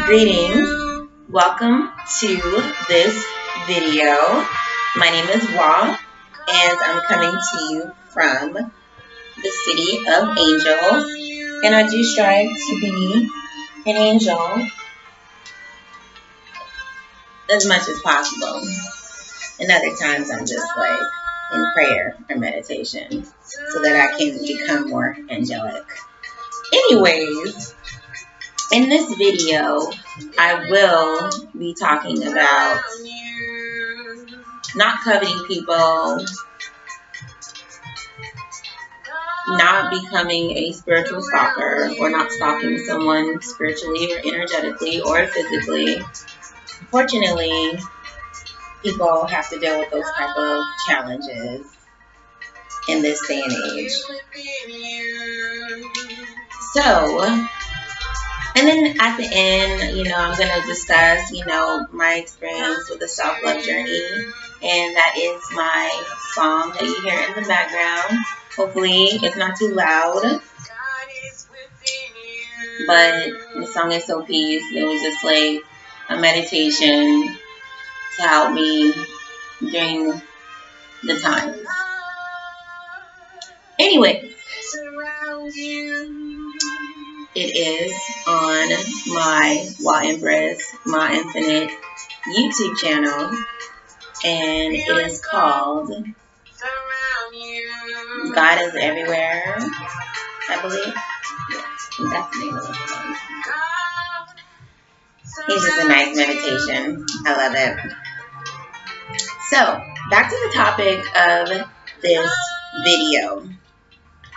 Greetings. Welcome to this video. My name is Wa, and I'm coming to you from the city of angels. And I do strive to be an angel as much as possible. And other times I'm just like in prayer or meditation so that I can become more angelic. Anyways, in this video, I will be talking about not coveting people, not becoming a spiritual stalker, or not stalking someone spiritually or energetically or physically. Unfortunately, people have to deal with those type of challenges in this day and age. So, and then at the end, I'm going to discuss, my experience with the self-love journey. And that is my song that you hear in the background. Hopefully it's not too loud. But the song is so peace. It was just like a meditation to help me during the times. Anyway. It is on my Wa Empress, My Infinite YouTube channel, and it is called God is Everywhere, I believe. Yeah, that's the name of the song. It's just a nice meditation. I love it. So, back to the topic of this video.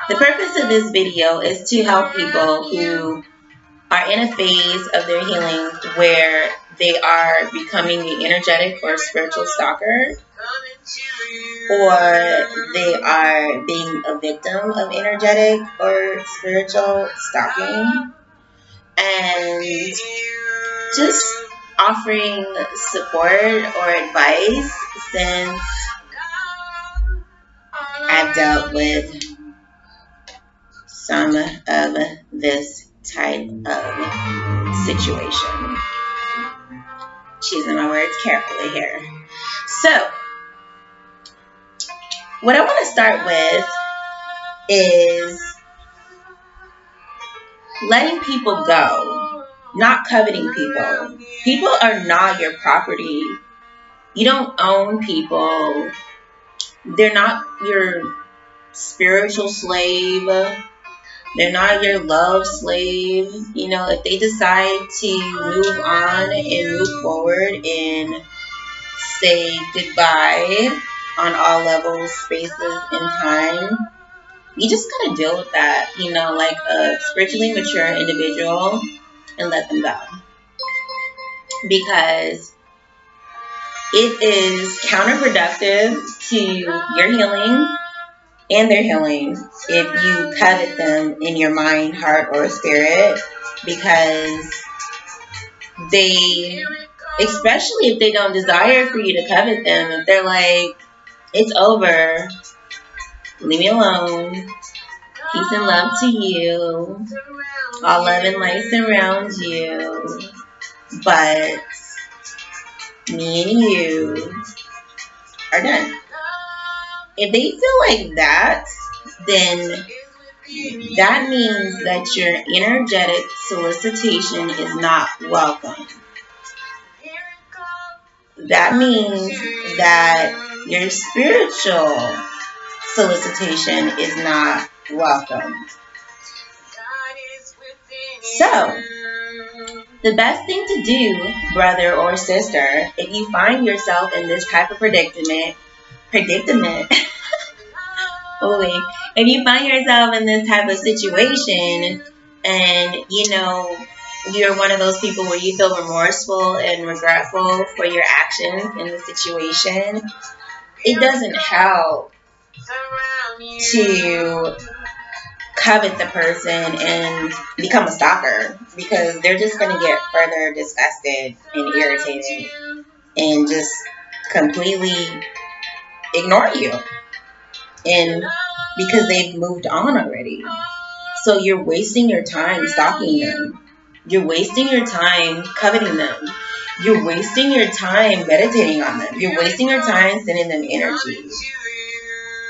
The purpose of this video is to help people who are in a phase of their healing where they are becoming the energetic or spiritual stalker, or they are being a victim of energetic or spiritual stalking, and just offering support or advice since I've dealt with some of this type of situation. Choosing my words carefully here. So, what I want to start with is letting people go, not coveting people. People are not your property. You don't own people. They're not your spiritual slave. They're not your love slave. If they decide to move on and move forward and say goodbye on all levels, spaces, and time, you just gotta deal with that, like a spiritually mature individual, and let them go. Because it is counterproductive to your healing and their healing if you covet them in your mind, heart, or spirit, because they, especially if they don't desire for you to covet them, if they're like, it's over, leave me alone, peace and love to you, all love and light surrounds you, but me and you are done. If they feel like that, then that means that your energetic solicitation is not welcome. That means that your spiritual solicitation is not welcome. So, the best thing to do, brother or sister, if you find yourself in this type of predicament, if you find yourself in this type of situation and, you're one of those people where you feel remorseful and regretful for your actions in the situation, it doesn't help to covet the person and become a stalker, because they're just going to get further disgusted and irritated and just completely ignore you, and because they've moved on already. So you're wasting your time stalking them, You're wasting your time coveting them. You're wasting your time meditating on them. You're wasting your time sending them energy.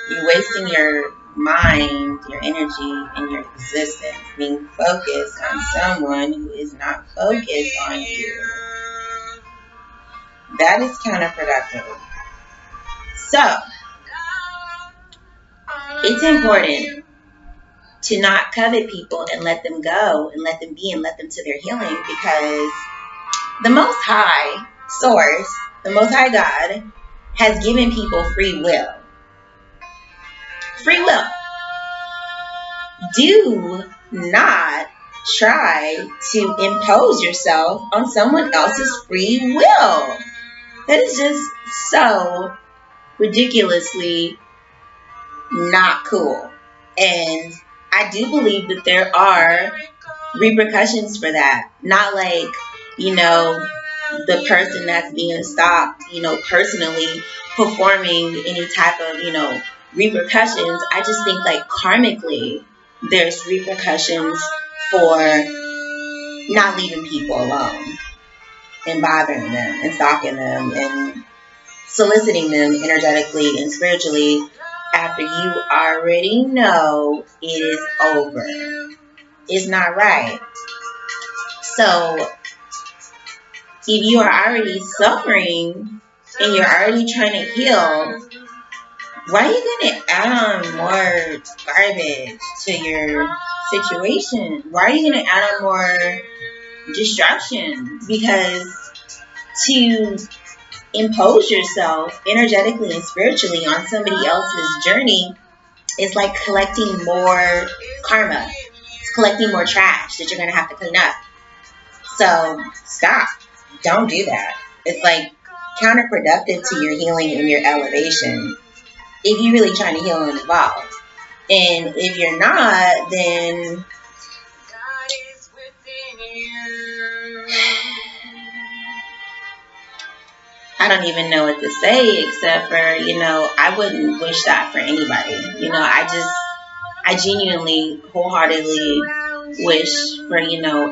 You're wasting your mind, your energy, and your existence being focused on someone who is not focused on you. That is counterproductive. So, it's important to not covet people and let them go and let them be and let them to their healing, because the Most High Source, the Most High God, has given people free will. Free will. Do not try to impose yourself on someone else's free will. That is just so ridiculously not cool. And I do believe that there are repercussions for that. Not like, the person that's being stopped, personally performing any type of, repercussions. I just think like karmically, there's repercussions for not leaving people alone and bothering them and stalking them and soliciting them energetically and spiritually after you already know it is over. It's not right. So if you are already suffering and you're already trying to heal, why are you going to add on more garbage to your situation? Why are you going to add on more destruction? Because to impose yourself energetically and spiritually on somebody else's journey is like collecting more karma. It's collecting more trash that you're going to have to clean up. So stop. Don't do that. It's like counterproductive to your healing and your elevation if you're really trying to heal and evolve. And if you're not, then I don't even know what to say except for, I wouldn't wish that for anybody. I genuinely, wholeheartedly wish for,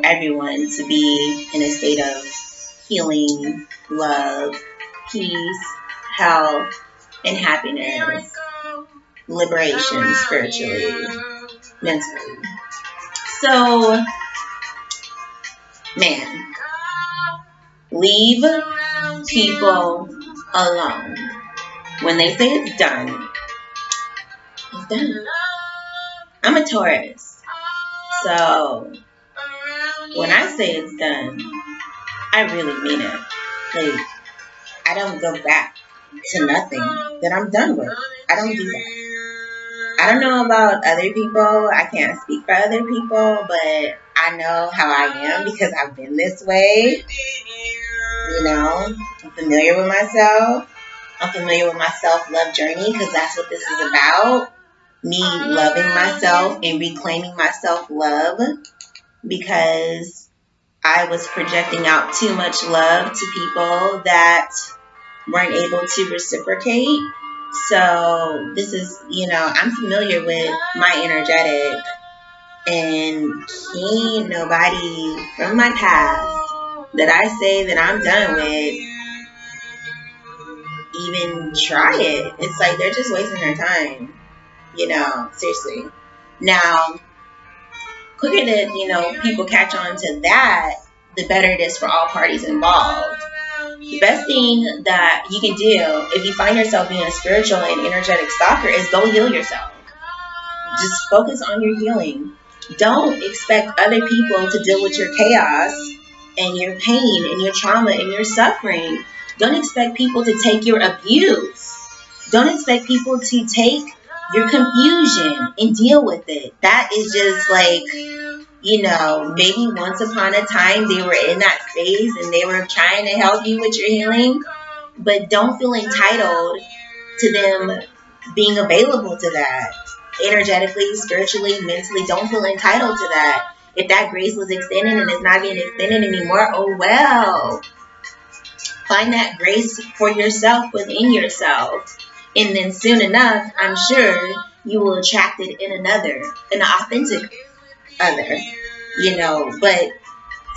everyone to be in a state of healing, love, peace, health, and happiness, liberation spiritually, mentally. So, man, leave people alone. When they say it's done, it's done. I'm a Taurus. So, when I say it's done, I really mean it. Like, I don't go back to nothing that I'm done with. I don't do that. I don't know about other people. I can't speak for other people, but I know how I am because I've been this way. I'm familiar with myself. I'm familiar with my self-love journey because that's what this is about. Me loving myself and reclaiming my self-love because I was projecting out too much love to people that weren't able to reciprocate. So this is, I'm familiar with my energetic, and ain't nobody from my past that I say that I'm done with even try it. It's like they're just wasting their time, seriously. Now, quicker that, people catch on to that, the better it is for all parties involved. The best thing that you can do if you find yourself being a spiritual and energetic stalker is go heal yourself. Just focus on your healing. Don't expect other people to deal with your chaos and your pain and your trauma and your suffering. Don't expect people to take your abuse. Don't expect people to take your confusion and deal with it. That is just like, maybe once upon a time they were in that space and they were trying to help you with your healing, but don't feel entitled to them being available to that. Energetically, spiritually, mentally, don't feel entitled to that. If that grace was extended and it's not being extended anymore, oh well. Find that grace for yourself within yourself. And then soon enough, I'm sure you will attract it in an authentic other, but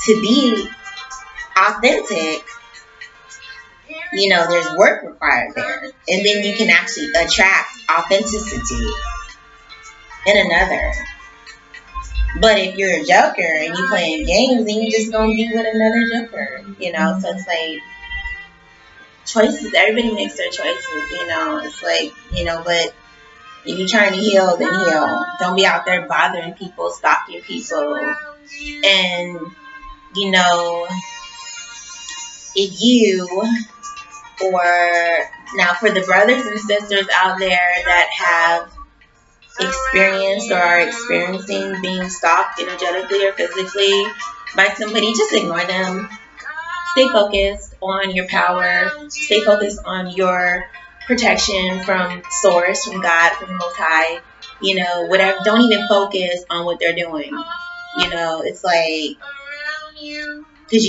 to be authentic, there's work required there. And then you can actually attract authenticity in another. But if you're a joker and you playing games, then you just gonna be with another joker, So it's like choices. Everybody makes their choices, It's like, but if you're trying to heal, then heal. Don't be out there bothering people, stalking people. And, if you, or now for the brothers and sisters out there that have experienced or are experiencing being stalked energetically or physically by somebody, just ignore them. Stay focused on your power. Stay focused on your protection from source, from God, from the Most High. Whatever. Don't even focus on what they're doing. It's like, because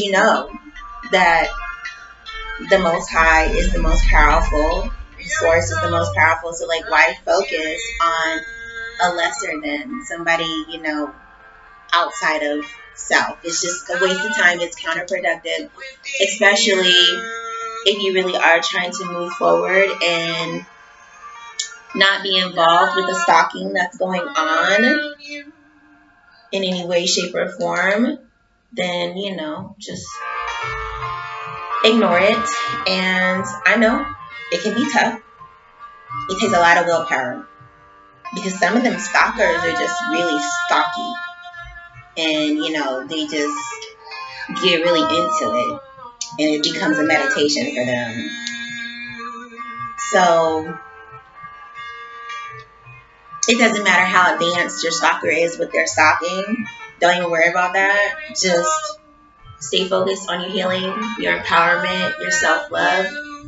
that the Most High is the most powerful. The source is the most powerful. So, like, why focus on a lesser than somebody, outside of self? It's just a waste of time. It's counterproductive, especially if you really are trying to move forward and not be involved with the stalking that's going on in any way, shape, or form. Then, just ignore it. And I know it can be tough. It takes a lot of willpower, because some of them stalkers are just really stalky, and they just get really into it, and it becomes a meditation for them. So it doesn't matter how advanced your stalker is with their stalking. Don't even worry about that. Just stay focused on your healing, your empowerment, your self-love,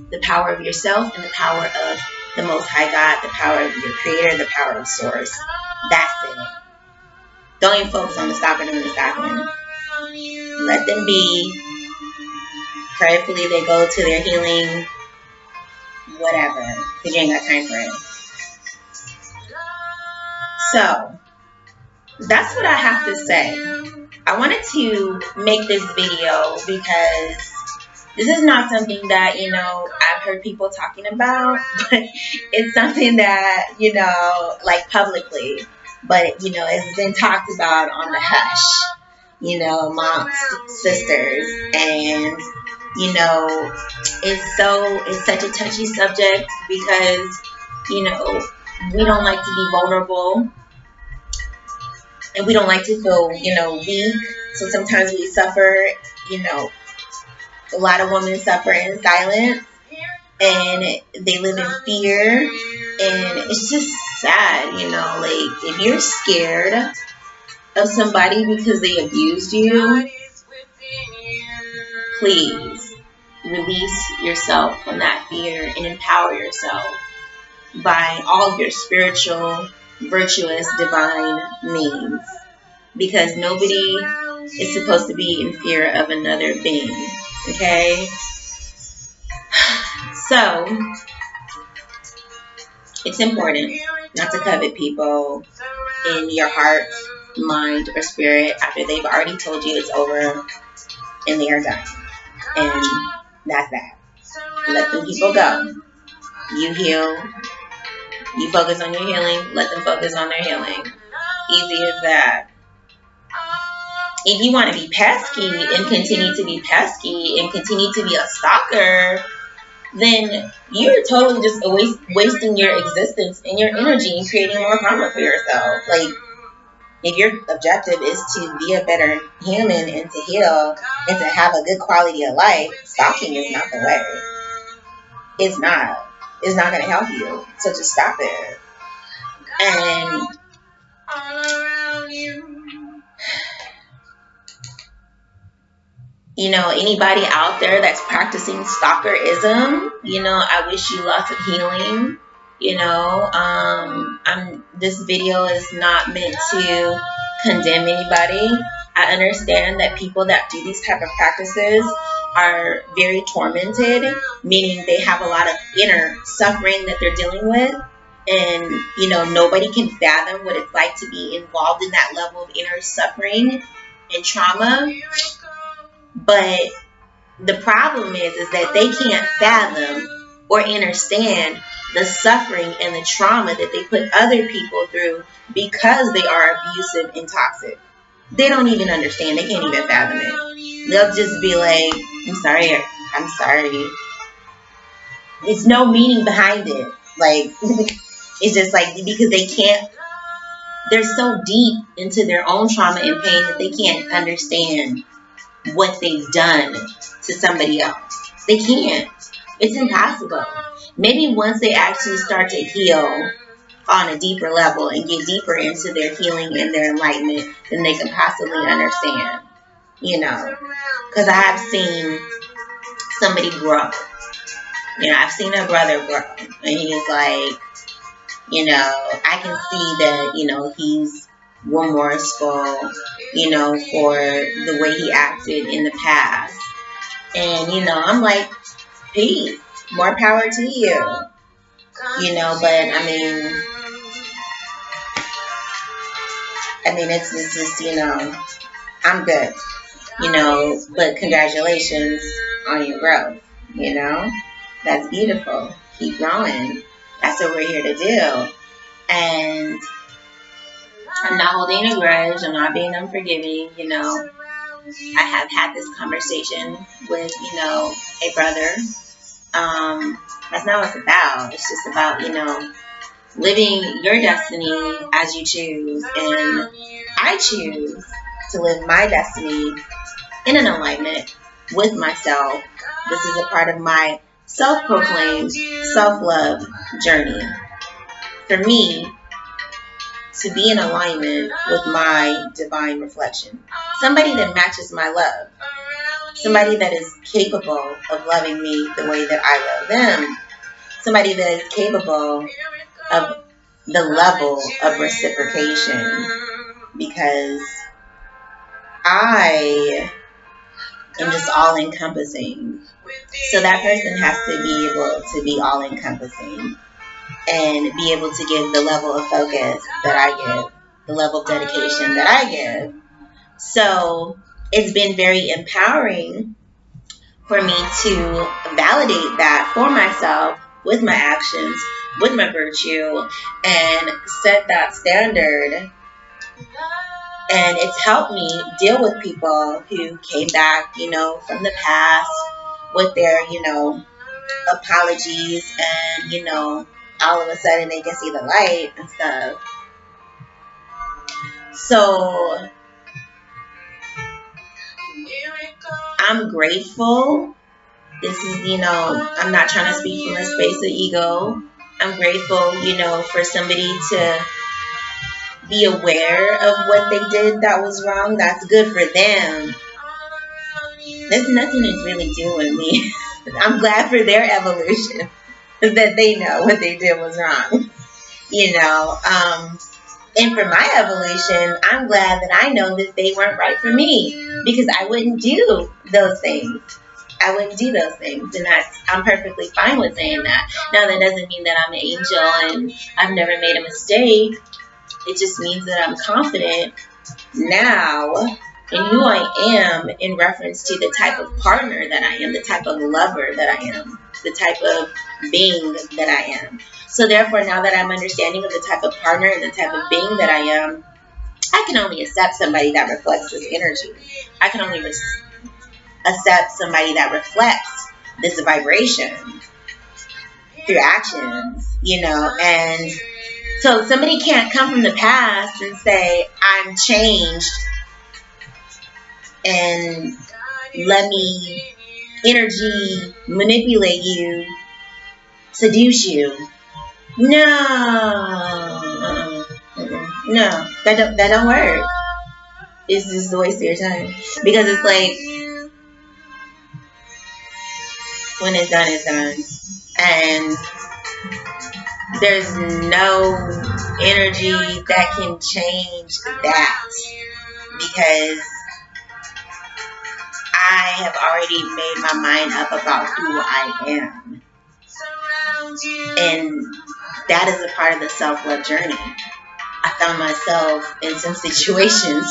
the power of yourself, and the power of the Most High God, the power of your Creator, the power of Source. That's it. Don't even focus on the stalker and the stalking. Let them be. Prayerfully, they go to their healing, whatever, because you ain't got time for it. So, that's what I have to say. I wanted to make this video because this is not something that, I've heard people talking about, but it's something that, like publicly, but, it's been talked about on the hush, amongst sisters. And, it's such a touchy subject because, we don't like to be vulnerable. And we don't like to feel, weak. So sometimes we suffer, a lot of women suffer in silence. And they live in fear. And it's just sad, like, if you're scared of somebody because they abused you, please release yourself from that fear and empower yourself by all of your spiritual, virtuous, divine means. Because nobody is supposed to be in fear of another being. Okay? So, it's important not to covet people in your heart, mind, or spirit after they've already told you it's over and they are done. And that's that. Let them people go. You heal. You focus on your healing. Let them focus on their healing. Easy as that. If you want to be pesky and continue to be pesky and continue to be a stalker, then you're totally just wasting your existence and your energy and creating more karma for yourself. Like, if your objective is to be a better human and to heal and to have a good quality of life, stalking is not the way. It's not. It's not going to help you. So just stop it. And anybody out there that's practicing stalkerism, I wish you lots of healing. This video is not meant to condemn anybody. I understand that people that do these type of practices are very tormented, meaning they have a lot of inner suffering that they're dealing with. And, nobody can fathom what it's like to be involved in that level of inner suffering and trauma. But the problem is that they can't fathom or understand the suffering and the trauma that they put other people through because they are abusive and toxic. They don't even understand. They can't even fathom it. They'll just be like, I'm sorry. I'm sorry. It's no meaning behind it. Like, it's just like, because they can't, they're so deep into their own trauma and pain that they can't understand what they've done to somebody else. They can't. It's impossible. Maybe once they actually start to heal on a deeper level and get deeper into their healing and their enlightenment, then they can possibly understand, you know. Because I have seen somebody grow. You know, I've seen a brother grow. And he's like, you know, I can see that, you know, he's remorseful, you know, for the way he acted in the past. And, you know, I'm like, peace, more power to you. You know, but I mean, it's just, you know, I'm good, you know, but congratulations on your growth, you know, that's beautiful. Keep growing. That's what we're here to do. And I'm not holding a grudge. I'm not being unforgiving, you know. I have had this conversation with, you know, a brother. That's not what it's about. It's just about, you know, living your destiny as you choose. And I choose to live my destiny in an alignment with myself. This is a part of my self-proclaimed self-love journey. For me, to be in alignment with my divine reflection. Somebody that matches my love. Somebody that is capable of loving me the way that I love them. Somebody that is capable of the level of reciprocation. Because I am just all encompassing. So that person has to be able to be all encompassing and be able to give the level of focus that I give, the level of dedication that I give. So it's been very empowering for me to validate that for myself with my actions, with my virtue, and set that standard. And it's helped me deal with people who came back, you know, from the past with their, you know, apologies, and, you know, all of a sudden they can see the light and stuff. So I'm grateful. This is, you know, I'm not trying to speak from a space of ego. I'm grateful, you know, for somebody to be aware of what they did that was wrong. That's good for them. There's nothing to really do with me. I'm glad for their evolution that they know what they did was wrong. You know, and for my evolution, I'm glad that I know that they weren't right for me, because I wouldn't do those things. I wouldn't do those things, and I'm perfectly fine with saying that. Now, that doesn't mean that I'm an angel and I've never made a mistake. It just means that I'm confident now in who I am in reference to the type of partner that I am, the type of lover that I am, the type of being that I am. So therefore, now that I'm understanding of the type of partner and the type of being that I am, I can only accept somebody that reflects this energy. I can only accept somebody that reflects this vibration through actions, you know. And so somebody can't come from the past and say, I'm changed, and let me energy manipulate you, seduce you. No. No, that don't work. It's just a waste of your time, because it's like, when it's done, it's done, and there's no energy that can change that, because I have already made my mind up about who I am, and that is a part of the self-love journey. I found myself in some situations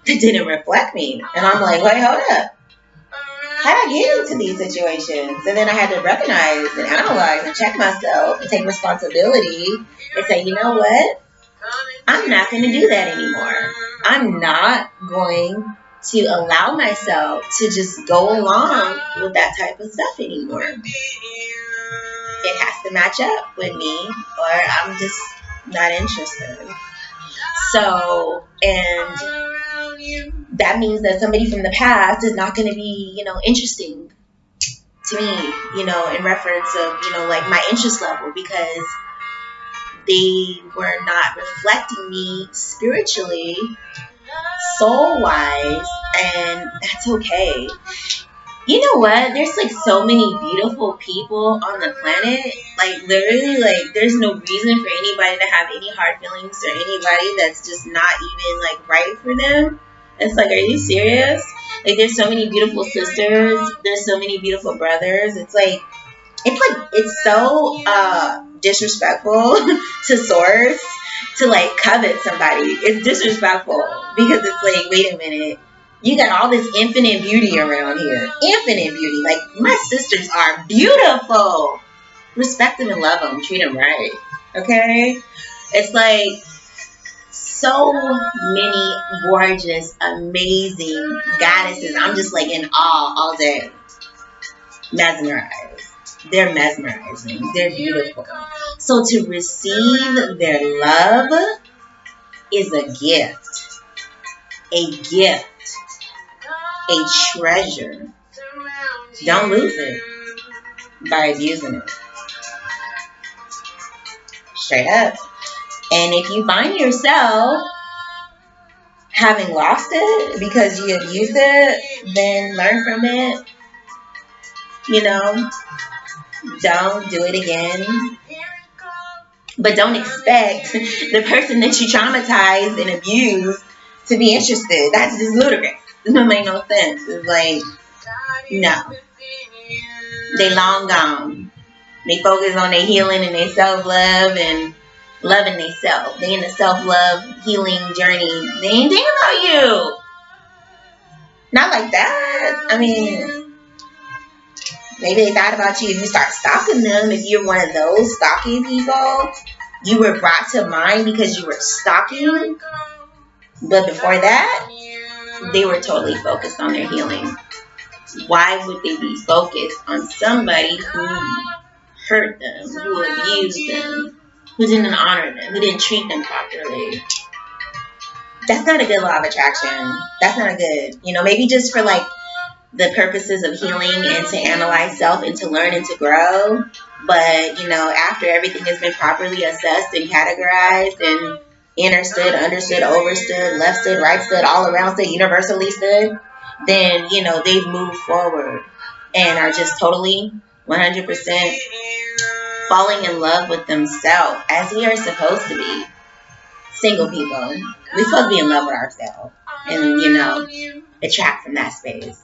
that didn't reflect me, and I'm like, wait, hold up. I get into these situations? And then I had to recognize and analyze and check myself and take responsibility and say, you know what? I'm not going to do that anymore. I'm not going to allow myself to just go along with that type of stuff anymore. It has to match up with me or I'm just not interested. So, and that means that somebody from the past is not going to be, interesting to me, in reference of, like my interest level, because they were not reflecting me spiritually, soul-wise, and that's okay. You know what? There's like so many beautiful people on the planet. Like literally, like there's no reason for anybody to have any hard feelings or anybody that's just not even like right for them. It's like, are you serious? Like there's so many beautiful sisters. There's so many beautiful brothers. It's so disrespectful to source to like covet somebody. It's disrespectful because it's like, wait a minute. You got all this infinite beauty around here. Infinite beauty. Like, my sisters are beautiful. Respect them and love them. Treat them right. Okay? It's like so many gorgeous, amazing goddesses. I'm just like in awe all day. Mesmerized. They're mesmerizing. They're beautiful. So to receive their love is a gift. A gift. A treasure. Don't lose it by abusing it. Straight up. And if you find yourself having lost it because you abused it, then learn from it. Don't do it again. But don't expect the person that you traumatized and abused to be interested. That's just ludicrous. It doesn't make no sense. It's like, no. They long gone. They focus on their healing and their self-love and loving themselves. They in the self-love healing journey. They ain't thinking about you. Not like that. I mean, maybe they thought about you if you start stalking them. If you're one of those stalking people, you were brought to mind because you were stalking. But before that, they were totally focused on their healing. Why would they be focused on somebody who hurt them, who abused them, who didn't honor them, who didn't treat them properly? That's not a good law of attraction. That's not a good, maybe just for like the purposes of healing and to analyze self and to learn and to grow. But, after everything has been properly assessed and categorized and inner stood, understood, overstood, left stood, right stood, all around stood, universally stood, then, they've moved forward and are just totally 100% falling in love with themselves as we are supposed to be. Single people, we're supposed to be in love with ourselves and, attract from that space.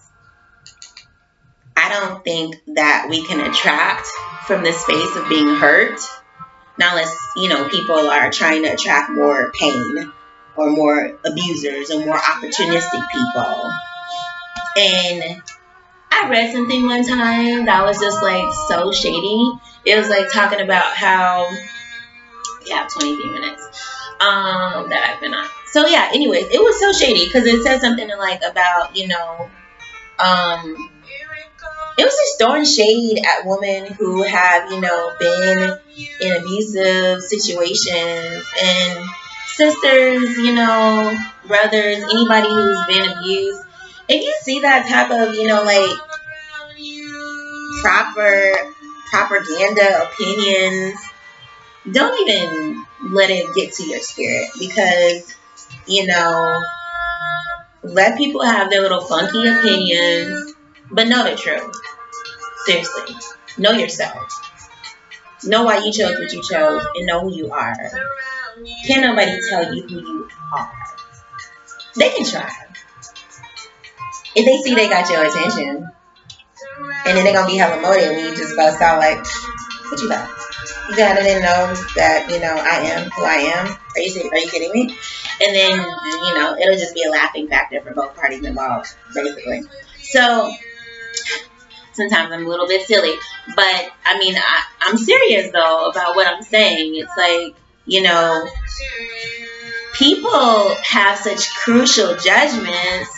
I don't think that we can attract from the space of being hurt. Not unless, people are trying to attract more pain or more abusers or more opportunistic people. And I read something one time that was just like so shady. It was like talking about how, 23 minutes that I've been on. So yeah, anyways, it was so shady because it said something like about, it was just throwing shade at women who have, been in abusive situations, and sisters, brothers, anybody who's been abused. If you see that type of, like proper propaganda opinions, don't even let it get to your spirit, because, let people have their little funky opinions, but know the truth. Seriously. Know yourself. Know why you chose what you chose, and know who you are. Can't nobody tell you who you are. They can try. If they see they got your attention, and then they're going to be hella motivated when you just bust out like, what you got? You got to know that, I am who I am. Are you kidding me? And then, it'll just be a laughing factor for both parties involved, basically. So, sometimes I'm a little bit silly. But, I mean, I'm serious, though, about what I'm saying. It's like, you know, people have such crucial judgments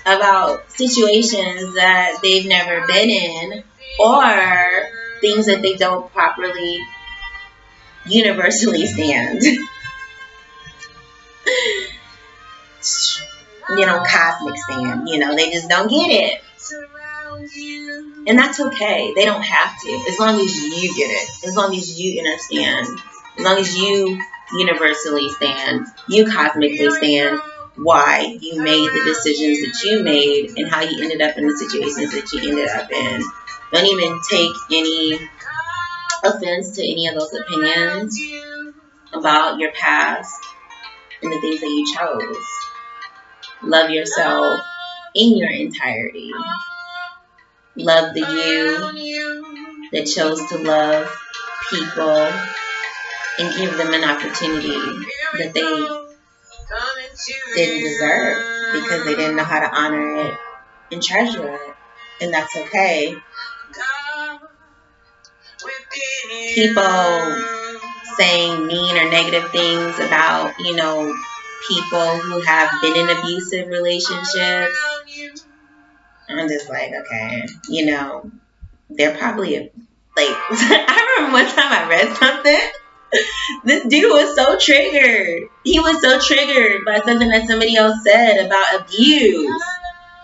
about situations that they've never been in, or things that they don't properly universally stand. You know, cosmic stand. You know, they just don't get it. And that's okay. They don't have to. As long as you get it. As long as you understand. As long as you universally stand. You cosmically stand why you made the decisions that you made and how you ended up in the situations that you ended up in. Don't even take any offense to any of those opinions about your past and the things that you chose. Love yourself in your entirety. Love the you that chose to love people and give them an opportunity that they didn't deserve because they didn't know how to honor it and treasure it. And that's okay. People saying mean or negative things about, you know, people who have been in abusive relationships. I'm just like, okay, you know, they're probably like, I remember one time I read something. This dude was so triggered. He was so triggered by something that somebody else said about abuse.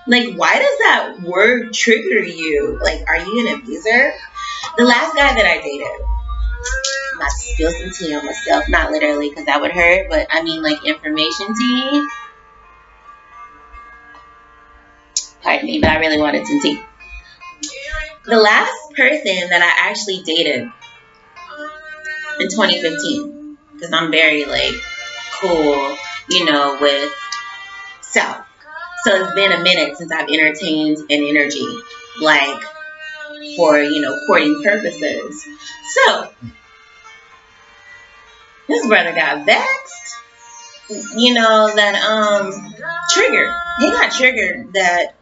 Like, why does that word trigger you? Like, are you an abuser? The last guy that I dated, I'm about to spill some tea on myself. Not literally, because that would hurt, but I mean, like, information tea. Pardon me, but I really wanted some tea. The last person that I actually dated in 2015, because I'm very, like, cool, you know, with self. So it's been a minute since I've entertained an energy, like, for, you know, courting purposes. So, this brother got vexed, you know, that, triggered. He got triggered that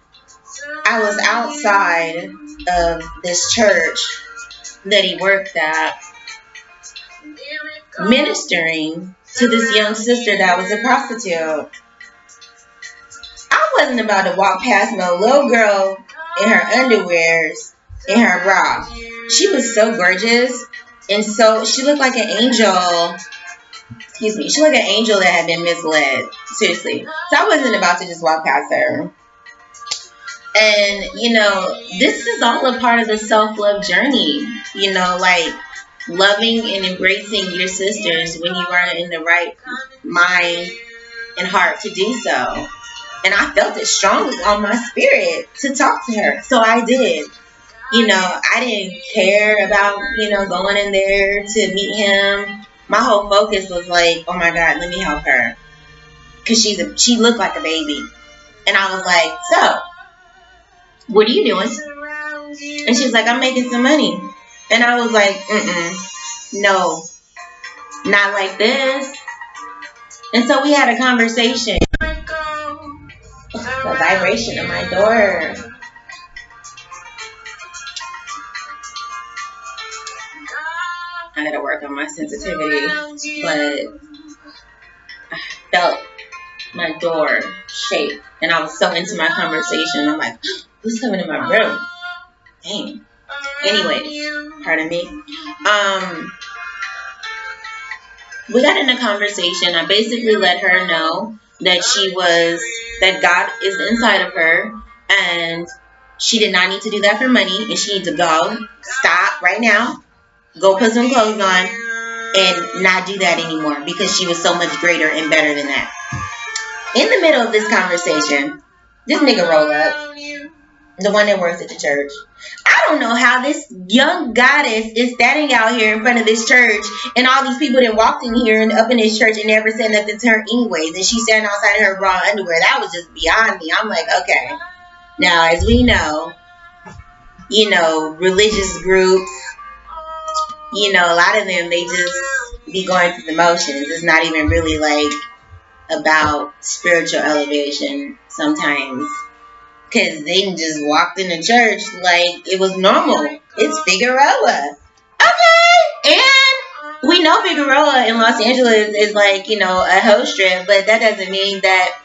I was outside of this church that he worked at, ministering to this young sister that was a prostitute. I wasn't about to walk past no little girl in her underwears, in her bra. She was so gorgeous, and so she looked like an angel. Excuse me, she looked like an angel that had been misled. Seriously. So I wasn't about to just walk past her. And, you know, this is all a part of the self-love journey. You know, like, loving and embracing your sisters when you are in the right mind and heart to do so. And I felt it strongly on my spirit to talk to her. So I did. You know, I didn't care about, you know, going in there to meet him. My whole focus was like, oh my God, let me help her. Because she looked like a baby. And I was like, so, what are you doing? And she's like, I'm making some money. And I was like, no, not like this. And so we had a conversation. The vibration of my door. I gotta work on my sensitivity, but I felt my door shake, and I was so into my conversation. I'm like, who's coming in my room? Dang. Anyway, pardon me. We got in a conversation. I basically let her know that God is inside of her, and she did not need to do that for money, and she needs to go. Stop right now. Go put some clothes on and not do that anymore, because she was so much greater and better than that. In the middle of this conversation, this nigga roll up, the one that works at the church. I don't know how this young goddess is standing out here in front of this church, and all these people that walked in here and up in this church and never said nothing to her anyways, and she's standing outside in her bra and underwear. That was just beyond me. I'm like, okay. Now, as we know, you know, religious groups, you know, a lot of them, they just be going through the motions. It's not even really like about spiritual elevation sometimes. Because they just walked into church like it was normal. It's Figueroa. Okay. And we know Figueroa in Los Angeles is like, you know, a hoe strip, but that doesn't mean that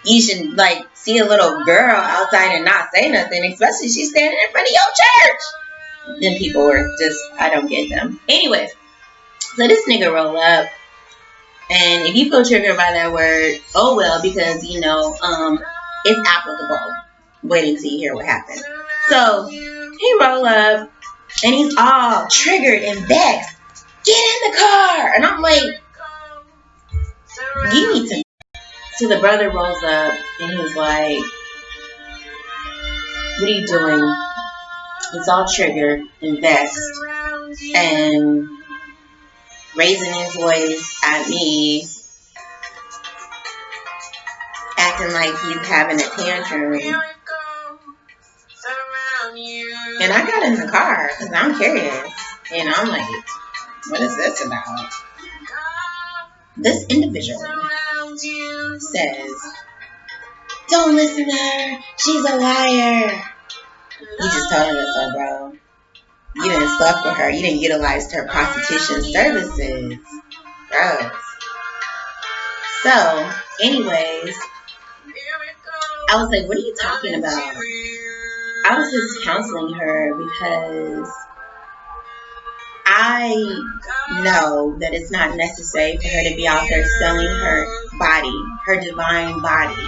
you should like see a little girl outside and not say nothing, especially she's standing in front of your church. Then people were just, I don't get them. Anyways, so this nigga roll up, and if you feel triggered by that word, oh well, because you know, it's applicable. Wait until you hear what happened. So he roll up, and he's all triggered and vexed. Get in the car, and I'm like, you need to. So the brother rolls up, and he's like, what are you doing? He's all triggered and vexed, and raising his voice at me, acting like he's having a tantrum. And I got in the car because I'm curious. And I'm like, what is this about? This individual says, don't listen to her. She's a liar. You just told her so, bro. You didn't slept with her. You didn't utilize her prostitution services. Gross. So, anyways, I was like, what are you talking about? I was just counseling her because I know that it's not necessary for her to be out there selling her body, her divine body,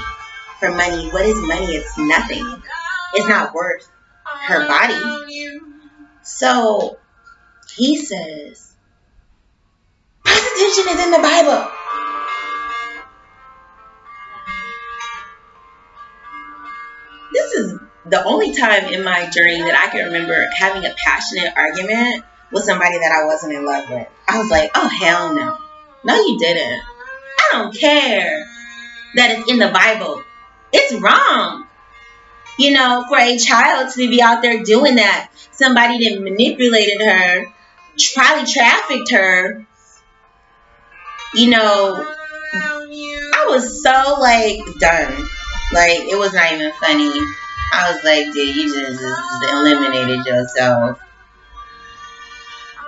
for money. What is money? It's nothing. It's not worth her body. So he says, prostitution is in the Bible. This is the only time in my journey that I can remember having a passionate argument with somebody that I wasn't in love with. I was like, oh, hell no. No, you didn't. I don't care that it's in the Bible. It's wrong. You know, for a child to be out there doing that. Somebody that manipulated her, probably trafficked her. You know, I was so, like, done. Like, it was not even funny. I was like, dude, you just eliminated yourself.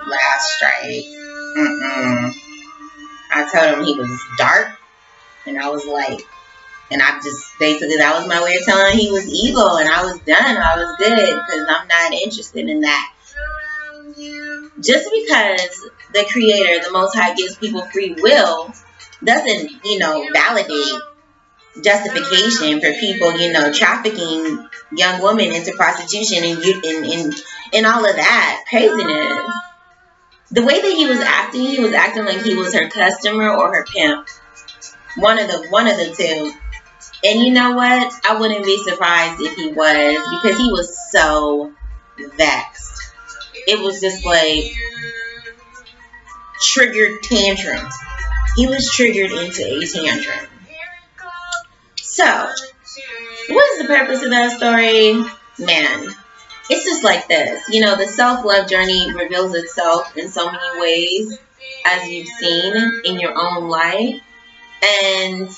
Last strike. I told him he was dark. And I was like, and I just, basically, that was my way of telling him he was evil. And I was done. I was good. Because I'm not interested in that. Just because the Creator, the Most High, gives people free will doesn't, you know, validate justification for people, you know, trafficking young women into prostitution and all of that craziness. The way that he was acting like he was her customer or her pimp. One of the two. And you know what? I wouldn't be surprised if he was, because he was so vexed. It was just like triggered tantrum. He was triggered into a tantrum. So, what is the purpose of that story? Man, it's just like this. You know, the self-love journey reveals itself in so many ways, as you've seen in your own life. And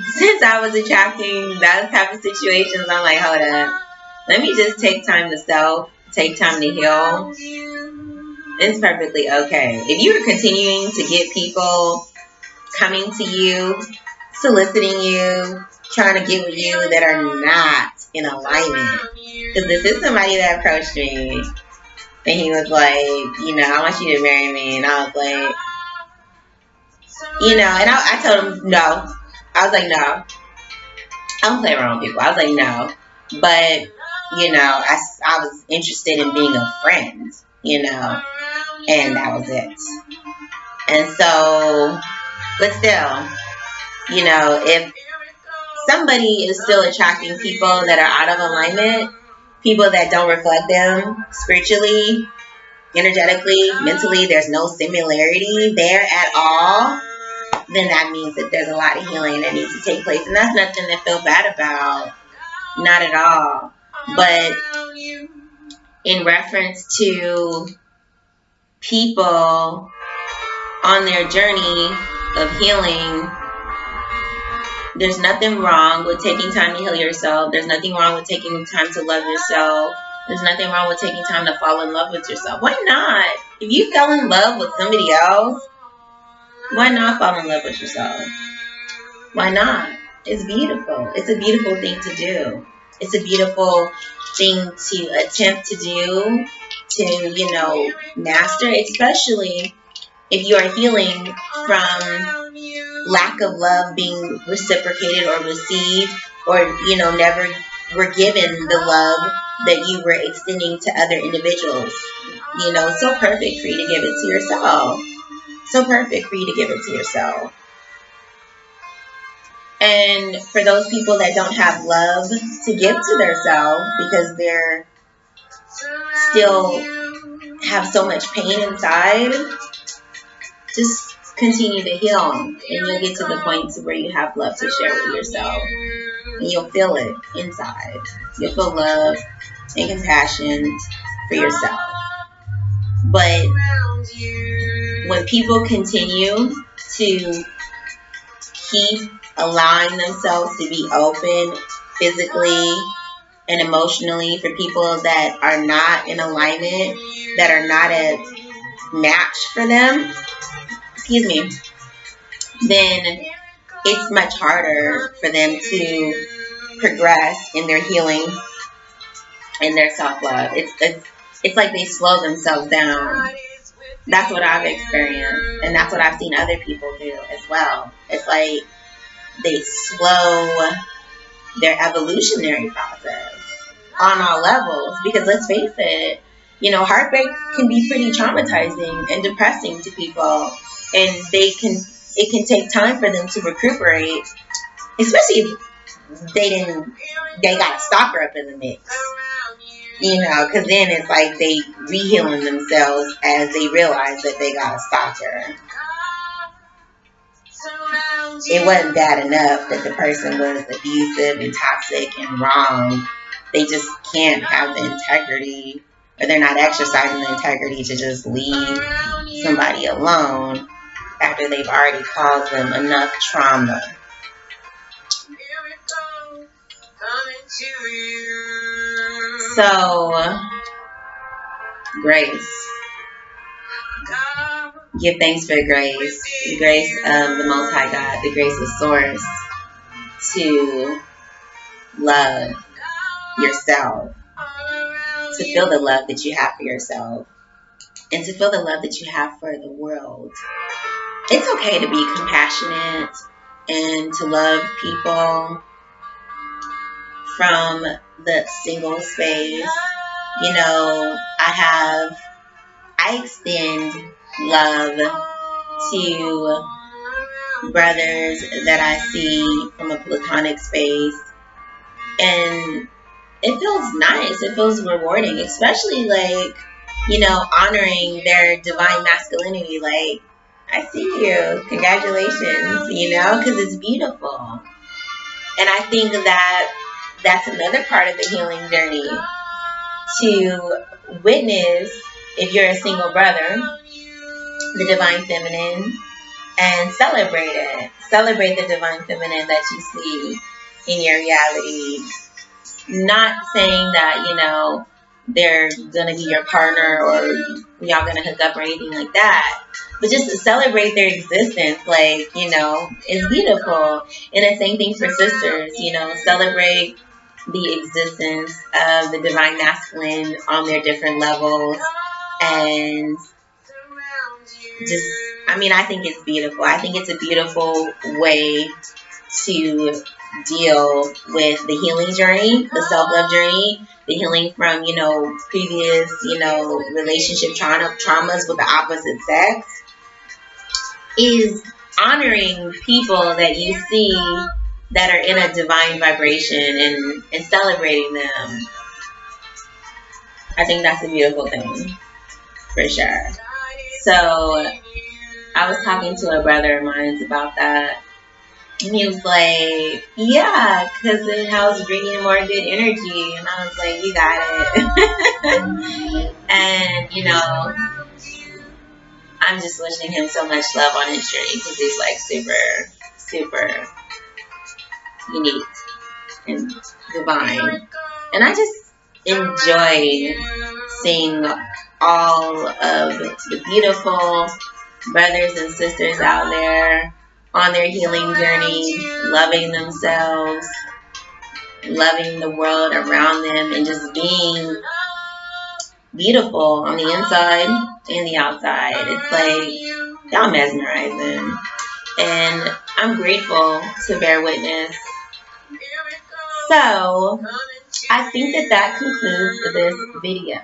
since I was attracting that type of situations, I'm like, hold up. Let me just take time to self, take time to heal. It's perfectly okay. If you're continuing to get people coming to you, soliciting you, trying to get with you that are not in alignment. Because this is somebody that approached me and he was like, you know, I want you to marry me. And I was like, you know, and I told him no. I was like, no. I don't play around with people. I was like, no. But, you know, I was interested in being a friend, you know, and that was it. And so, but still, you know, if somebody is still attracting people that are out of alignment, people that don't reflect them spiritually, energetically, mentally, there's no similarity there at all, then that means that there's a lot of healing that needs to take place. And that's nothing to feel bad about. Not at all. But in reference to people on their journey of healing, There's nothing wrong with taking time to heal yourself. There's nothing wrong with taking time to love yourself. There's nothing wrong with taking time to fall in love with yourself. Why not? If you fell in love with somebody else, why not fall in love with yourself? Why not? It's beautiful. It's a beautiful thing to do. It's a beautiful thing to attempt to do, to, master, especially if you are healing from lack of love being reciprocated or received, or, never were given the love that you were extending to other individuals. So perfect for you to give it to yourself. So perfect for you to give it to yourself. And for those people that don't have love to give to themselves because they're still have so much pain inside, just continue to heal, and you'll get to the point where you have love to share with yourself, and you'll feel it inside. You'll feel love and compassion for yourself. But when people continue to keep allowing themselves to be open physically and emotionally for people that are not in alignment, that are not a match for them, then it's much harder for them to progress in their healing and their self-love. It's like they slow themselves down. That's what I've experienced, and that's what I've seen other people do as well. It's like they slow their evolutionary process on all levels, because let's face it, heartbreak can be pretty traumatizing and depressing to people, and it can take time for them to recuperate, especially if they got a stalker up in the mix, because then it's like they re-healing themselves as they realize that they got a stalker. It wasn't bad enough that the person was abusive and toxic and wrong. They just can't have the integrity, or they're not exercising the integrity to just leave somebody alone after they've already caused them enough trauma. So, grace. Give thanks for grace. The grace of the Most High God. The grace of Source to love yourself. To feel the love that you have for yourself. And to feel the love that you have for the world. It's okay to be compassionate and to love people from the single space. I extend love to brothers that I see from a platonic space, and it feels nice. It feels rewarding, especially honoring their divine masculinity. Like, I see you, congratulations, because it's beautiful. And I think that that's another part of the healing journey, to witness, if you're a single brother, the divine feminine, and celebrate it. Celebrate the divine feminine that you see in your reality. Not saying that, they're going to be your partner or y'all going to hook up or anything like that. But just to celebrate their existence, it's beautiful. And the same thing for sisters, celebrate the existence of the divine masculine on their different levels. And I think it's beautiful. I think it's a beautiful way to deal with the healing journey, the self-love journey, the healing from, previous, relationship traumas with the opposite sex, is honoring people that you see that are in a divine vibration and celebrating them. I think that's a beautiful thing, for sure. So I was talking to a brother of mine about that. And he was like, yeah, because it helps bring in more good energy. And I was like, you got it. And, I'm just wishing him so much love on his journey, because he's super, super unique and divine. And I just enjoy seeing all of the beautiful brothers and sisters out there on their healing journey, loving themselves, loving the world around them, and just being beautiful on the inside and the outside. It's like, y'all mesmerizing. And I'm grateful to bear witness. So, I think that concludes this video.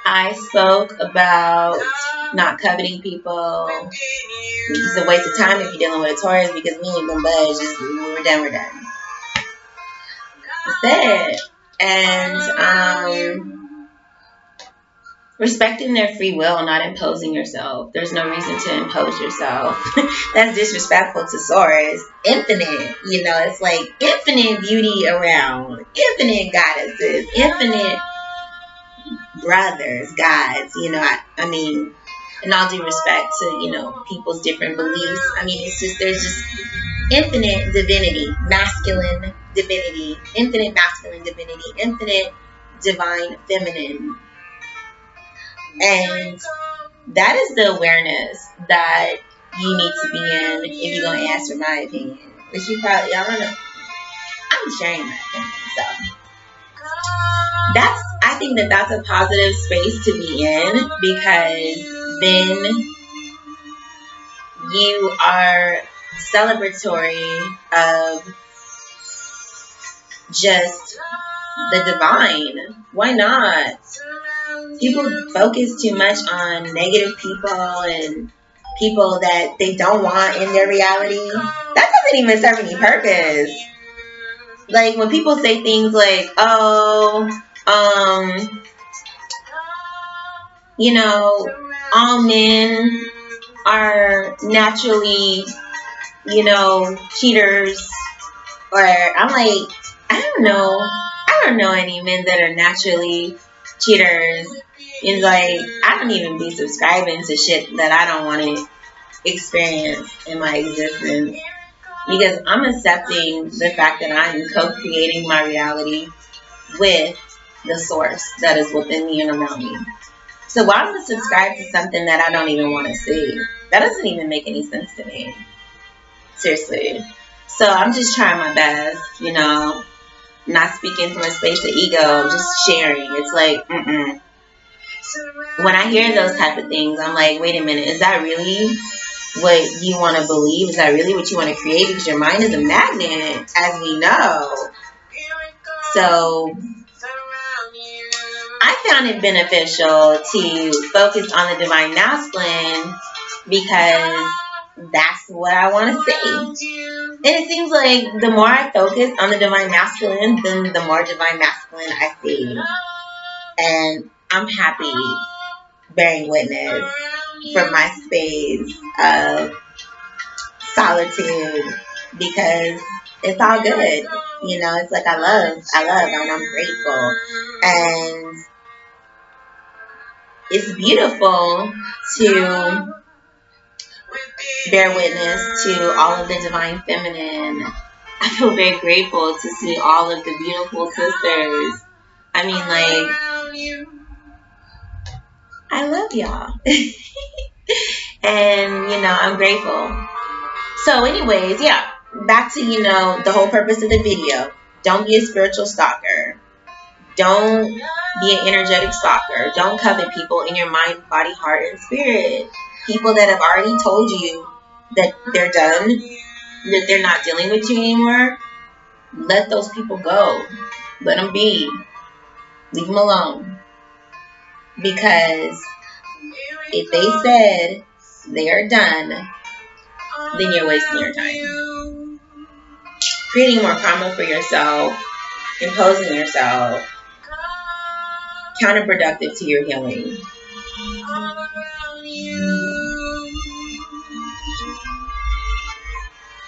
I spoke about not coveting people. It's a waste of time if you're dealing with a Taurus because we ain't gonna budge. We're done. That's it. And respecting their free will, not imposing yourself. There's no reason to impose yourself. That's disrespectful to Taurus. Infinite, it's like infinite beauty around, infinite goddesses, infinite brothers, gods, I mean, and all due respect to, people's different beliefs. I mean, there's just infinite divinity, masculine divinity, infinite masculine divinity, infinite divine feminine. And that is the awareness that you need to be in if you're going to ask for my opinion. Which you probably, I don't know. I'm sharing my opinion, so. I think that's a positive space to be in, because then you are celebratory of just the divine. Why not? People focus too much on negative people and people that they don't want in their reality. That doesn't even serve any purpose. Like when people say things like, all men are naturally, cheaters. Or I'm like, I don't know any men that are naturally cheaters. It's like, I don't even be subscribing to shit that I don't want to experience in my existence, because I'm accepting the fact that I am co-creating my reality with the source that is within me and around me. So why would I subscribe to something that I don't even want to see? That doesn't even make any sense to me. Seriously. So I'm just trying my best, not speaking from a space of ego, just sharing. It's like, when I hear those type of things, I'm like, wait a minute, is that really what you want to believe? Is that really what you want to create? Because your mind is a magnet, as we know. So I found it beneficial to focus on the divine masculine because that's what I want to see. And it seems like the more I focus on the divine masculine, then the more divine masculine I see. And I'm happy bearing witness from my space of solitude, because it's all good. It's like I love, and I'm grateful. And it's beautiful to bear witness to all of the divine feminine. I feel very grateful to see all of the beautiful sisters. I mean, like, I love y'all. And, I'm grateful. So anyways, yeah, back to, the whole purpose of the video. Don't be a spiritual stalker. Don't be an energetic stalker. Don't covet people in your mind, body, heart, and spirit. People that have already told you that they're done, that they're not dealing with you anymore, let those people go. Let them be. Leave them alone. Because if they said they are done, then you're wasting your time. Creating more karma for yourself, imposing yourself, counterproductive to your healing.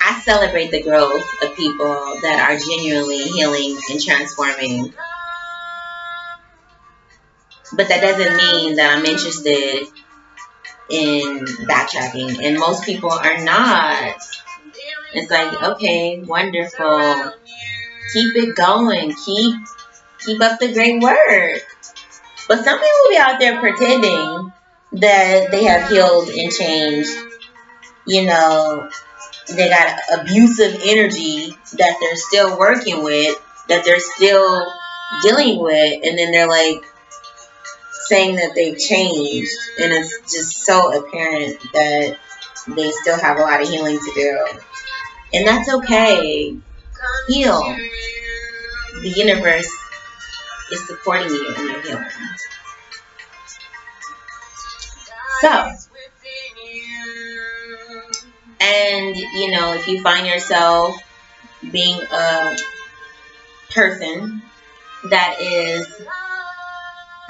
I celebrate the growth of people that are genuinely healing and transforming. But that doesn't mean that I'm interested in backtracking. And most people are not. It's like, okay, wonderful. Keep it going. Keep up the great work. But some people will be out there pretending that they have healed and changed. You know, they got abusive energy that they're still working with, that they're still dealing with, and then they're like saying that they've changed. And it's just so apparent that they still have a lot of healing to do. And that's okay. Heal. The universe is supporting you in your healing. So, and you know, if you find yourself being a person that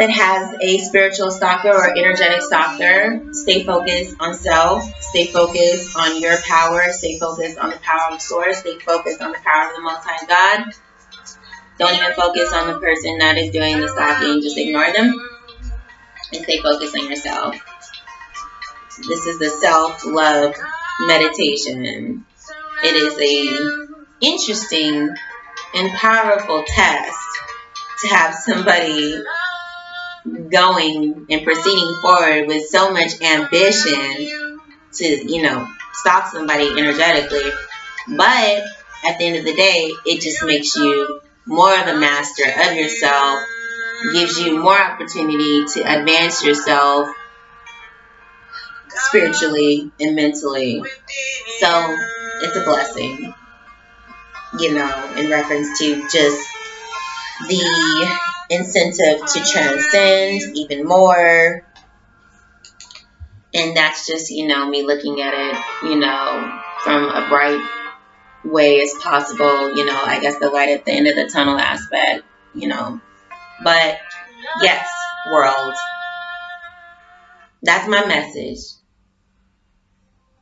has a spiritual stalker or energetic stalker, stay focused on self, stay focused on your power, stay focused on the power of source, stay focused on the power of the Most High God. Don't even focus on the person that is doing the stalking, just ignore them and stay focused on yourself. This is the self-love meditation. It is a interesting and powerful test to have somebody going and proceeding forward with so much ambition to, you know, stalk somebody energetically. But at the end of the day, it just makes you more of a master of yourself, gives you more opportunity to advance yourself spiritually and mentally. So it's a blessing, you know, in reference to just the incentive to transcend even more. And that's just, you know, me looking at it, you know, from a bright way as possible, you know, I guess the light at the end of the tunnel aspect, you know. But yes, world, that's my message.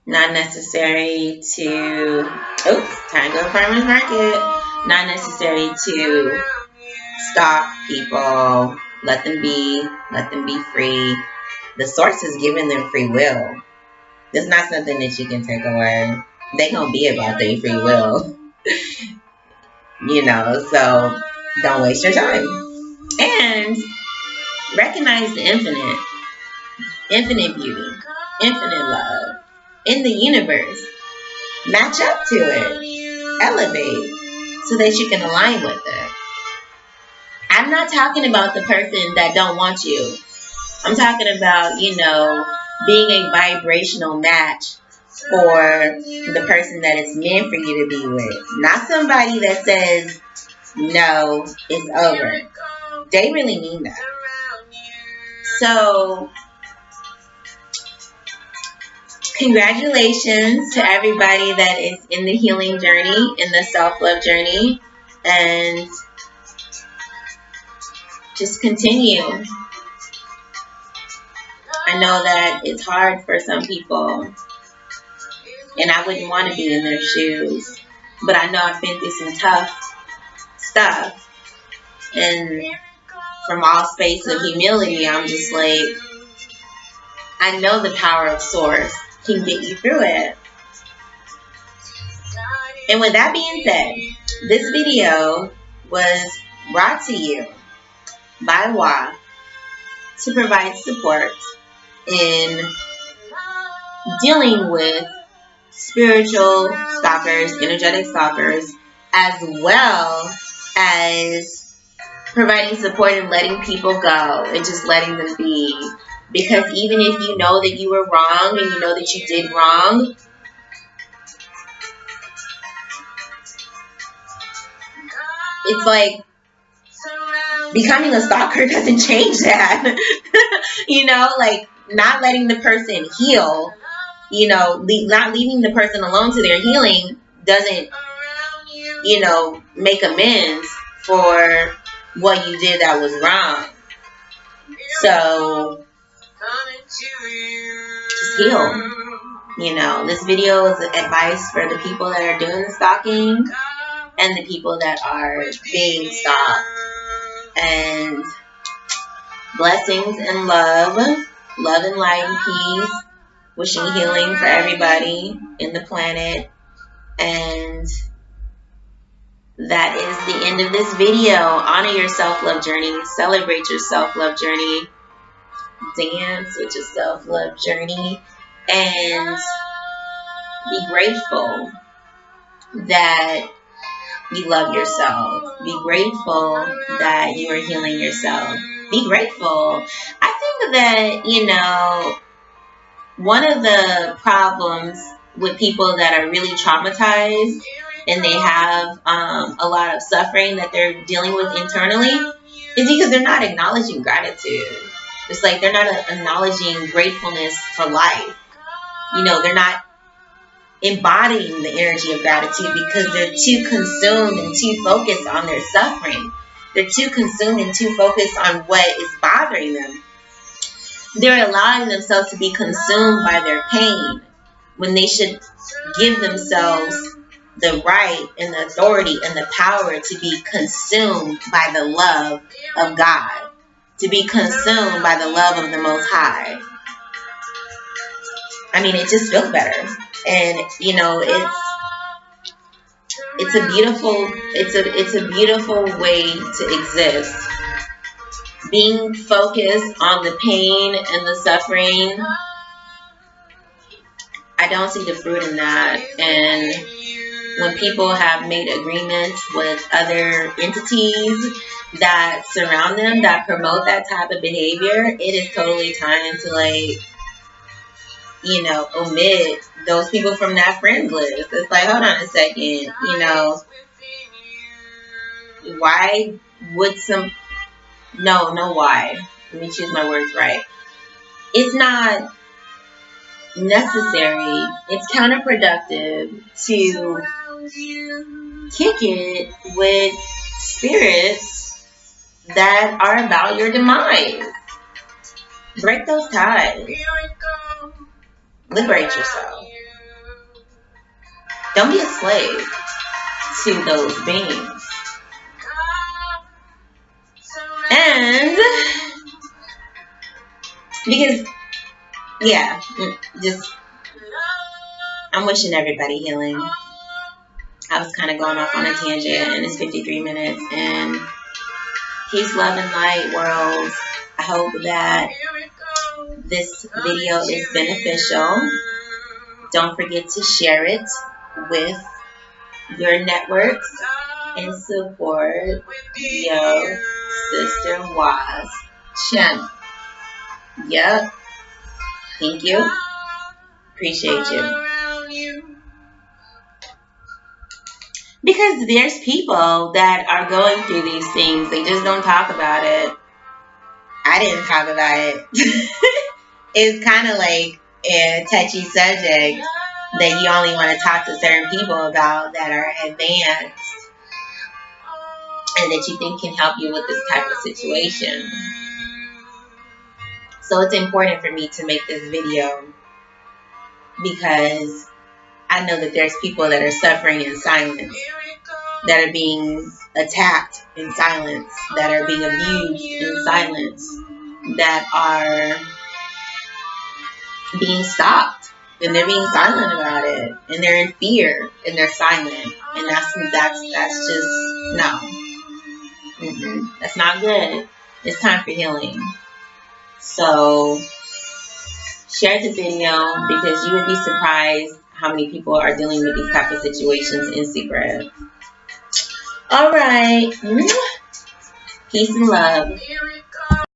Not necessary to, time to go to farmer's market. Not necessary to stalk people. Let them be free. The source is giving them free will. It's not something that you can take away. They gonna be about their free will. You know, so don't waste your time. And recognize the infinite beauty, infinite love in the universe. Match up to it. Elevate so that you can align with it. I'm not talking about the person that don't want you. I'm talking about, you know, being a vibrational match for the person that it's meant for you to be with. Not somebody that says, no, it's over. They really mean that. So, congratulations to everybody that is in the healing journey, in the self-love journey. And just continue. I know that it's hard for some people, and I wouldn't want to be in their shoes. But I know I've been through some tough stuff. And from all space of humility, I'm just like, I know the power of source can get you through it. And with that being said, this video was brought to you by WA to provide support in dealing with spiritual stalkers, energetic stalkers, as well as providing support and letting people go and just letting them be. Because even if you know that you were wrong and you know that you did wrong, it's like becoming a stalker doesn't change that. You know, like not letting the person heal, you know, not leaving the person alone to their healing doesn't, you know, make amends for what you did that was wrong. So just heal. You know, this video is advice for the people that are doing the stalking and the people that are being stalked. And blessings and love and light and peace. Wishing healing for everybody in the planet. And that is the end of this video. Honor your self-love journey. Celebrate your self-love journey. Dance with your self-love journey. And be grateful that you love yourself. Be grateful that you are healing yourself. Be grateful. I think that, one of the problems with people that are really traumatized and they have a lot of suffering that they're dealing with internally is because they're not acknowledging gratitude. It's like they're not acknowledging gratefulness for life. They're not embodying the energy of gratitude because they're too consumed and too focused on their suffering. They're too consumed and too focused on what is bothering them. They're allowing themselves to be consumed by their pain when they should give themselves the right and the authority and the power to be consumed by the love of God, to be consumed by the love of the Most High. It just feels better. And it's a beautiful way to exist. Being focused on the pain and the suffering, I don't see the fruit in that. And when people have made agreements with other entities that surround them, that promote that type of behavior, it is totally time to omit those people from that friends list. It's like, hold on a second, why would why? Let me choose my words right. It's not necessary. It's counterproductive to kick it with spirits that are about your demise. Break those ties. Liberate yourself. Don't be a slave to those beings. And because, I'm wishing everybody healing. I was kind of going off on a tangent, and it's 53 minutes, and peace, love, and light, world. I hope that this video is beneficial. Don't forget to share it with your networks and support your sister Waz channel. Yep. Thank you. Appreciate you. Because there's people that are going through these things. They just don't talk about it. I didn't talk about it. It's kind of like a touchy subject that you only want to talk to certain people about that are advanced and that you think can help you with this type of situation. So it's important for me to make this video because I know that there's people that are suffering in silence, that are being attacked in silence, that are being abused in silence, that are being stopped, and they're being silent about it, and they're in fear, and they're silent, and that's just no. That's not good. It's time for healing. So share the video because you would be surprised how many people are dealing with these type of situations in secret. All right. Peace and love.